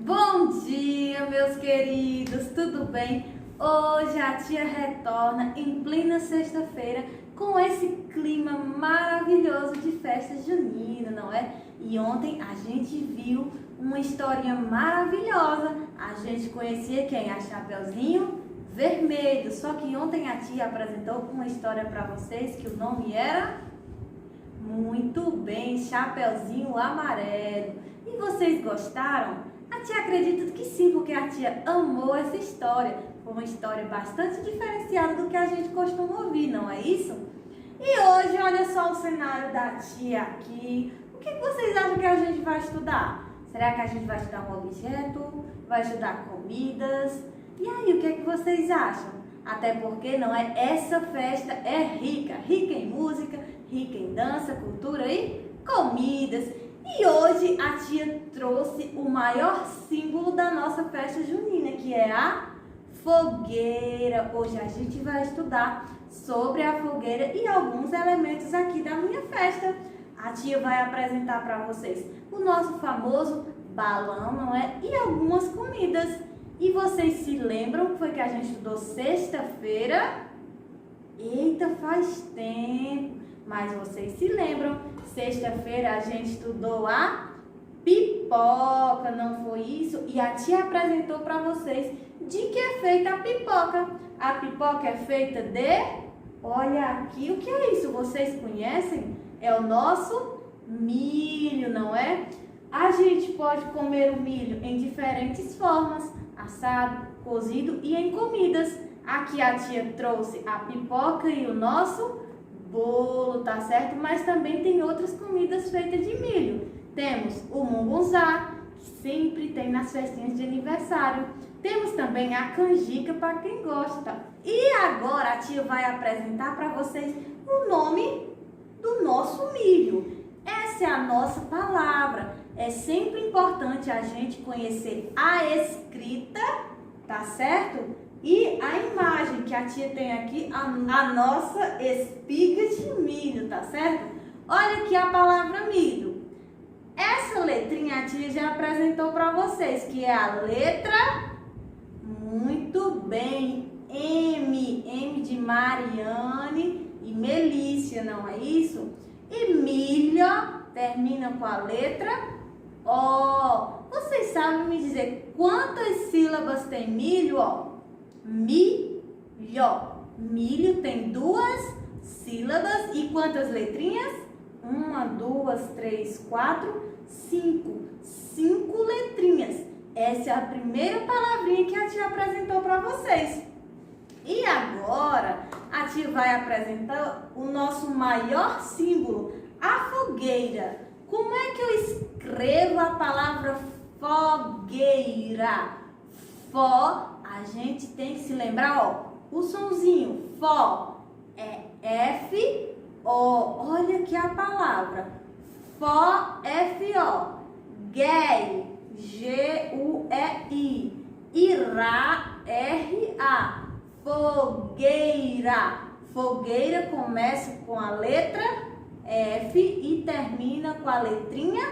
Bom dia, meus queridos, tudo bem? Hoje a tia retorna em plena sexta-feira com esse clima maravilhoso de festa junina, não é? E ontem a gente viu uma historinha maravilhosa. A gente conhecia quem? A Chapeuzinho Vermelho. Só que ontem a tia apresentou uma história para vocês que o nome era... Muito bem, Chapeuzinho Amarelo. E vocês gostaram? A tia acredita que sim, porque a tia amou essa história. Foi uma história bastante diferenciada do que a gente costuma ouvir, não é isso? E hoje, olha só o cenário da tia aqui. O que vocês acham que a gente vai estudar? Será que a gente vai estudar um objeto? Vai estudar comidas? E aí, o que vocês acham? Até porque não é, essa festa é rica em música, rica em dança, cultura e comidas. E hoje a tia trouxe o maior símbolo da nossa festa junina, que é a fogueira. Hoje a gente vai estudar sobre a fogueira e alguns elementos aqui da minha festa. A tia vai apresentar para vocês o nosso famoso balão, não é? E algumas comidas. E vocês se lembram que foi que a gente estudou sexta-feira? Eita, faz tempo! Mas vocês se lembram, sexta-feira a gente estudou a pipoca, não foi isso? E a tia apresentou para vocês de que é feita a pipoca. A pipoca é feita de... Olha aqui, o que é isso? Vocês conhecem? É o nosso milho, não é? A gente pode comer o milho em diferentes formas, assado, cozido e em comidas. Aqui a tia trouxe a pipoca e o nosso bolo, tá certo? Mas também tem outras comidas feitas de milho. Temos o mungunzá, que sempre tem nas festinhas de aniversário. Temos também a canjica para quem gosta. E agora a tia vai apresentar para vocês o nome do nosso milho. Essa é a nossa palavra. É sempre importante a gente conhecer a escrita, tá certo? E a imagem que a tia tem aqui, a nossa espiga de milho, tá certo? Olha aqui a palavra milho. Essa letrinha a tia já apresentou para vocês, que é a letra, muito bem, M. M de Mariane e Melícia, não é isso? E milho termina com a letra O. Vocês sabem me dizer quantas sílabas tem milho, ó? Milho. Milho tem duas sílabas e quantas letrinhas? 1, 2, 3, 4, 5. 5 letrinhas. Essa é a primeira palavrinha que a tia apresentou para vocês. E agora a tia vai apresentar o nosso maior símbolo, a fogueira. Como é que eu escrevo a palavra fogueira? Fó. A gente tem que se lembrar, ó, o sonzinho, fó, é F-O. Olha aqui a palavra, fó, F-O. Guei, G-U-E-I. Irá, R-A. Fogueira. Fogueira começa com a letra F e termina com a letrinha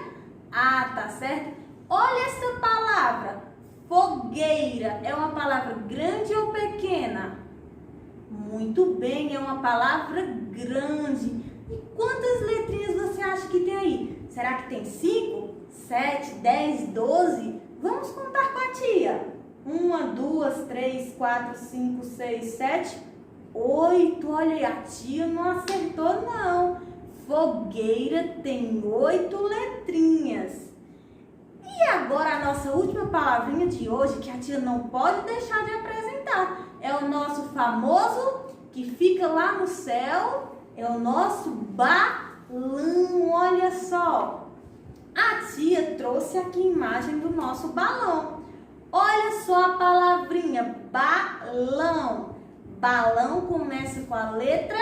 A, tá certo? Olha essa palavra. Fogueira é uma palavra grande ou pequena? Muito bem, é uma palavra grande. E quantas letrinhas você acha que tem aí? Será que tem 5, 7, 10, 12? Vamos contar com a tia. 1, 2, 3, 4, 5, 6, 7, 8. Olha aí, a tia não acertou não. Fogueira tem 8 letrinhas. E agora a nossa última palavrinha de hoje, que a tia não pode deixar de apresentar, é o nosso famoso, que fica lá no céu, é o nosso balão. Olha só, a tia trouxe aqui a imagem do nosso balão. Olha só a palavrinha, balão. Balão começa com a letra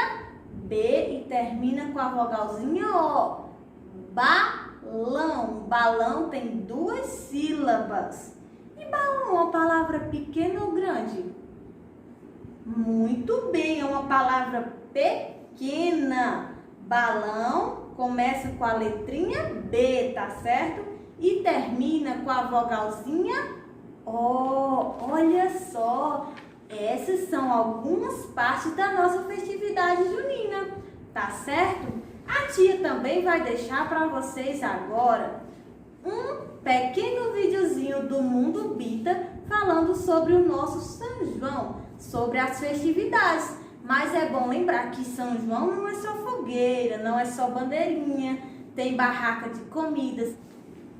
B e termina com a vogalzinha O. Balão. Balão tem 2 sílabas. E balão é uma palavra pequena ou grande? Muito bem, é uma palavra pequena. Balão começa com a letrinha B, tá certo? e termina com a vogalzinha O. Olha só, essas são algumas partes da nossa festividade junina, tá certo? A tia também vai deixar para vocês agora um pequeno videozinho do Mundo Bita falando sobre o nosso São João, sobre as festividades. Mas é bom lembrar que São João não é só fogueira, não é só bandeirinha, tem barraca de comidas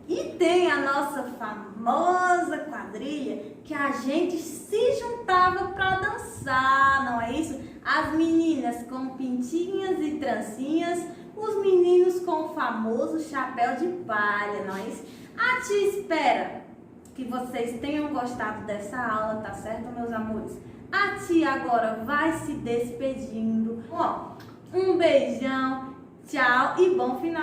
e tem a nossa famosa quadrilha que a gente se juntava para dançar, não é isso? As meninas com pintinhas e trancinhas, os meninos com o famoso chapéu de palha, não é isso? A tia espera que vocês tenham gostado dessa aula, tá certo, meus amores? A tia agora vai se despedindo. Ó, um beijão, tchau e bom final.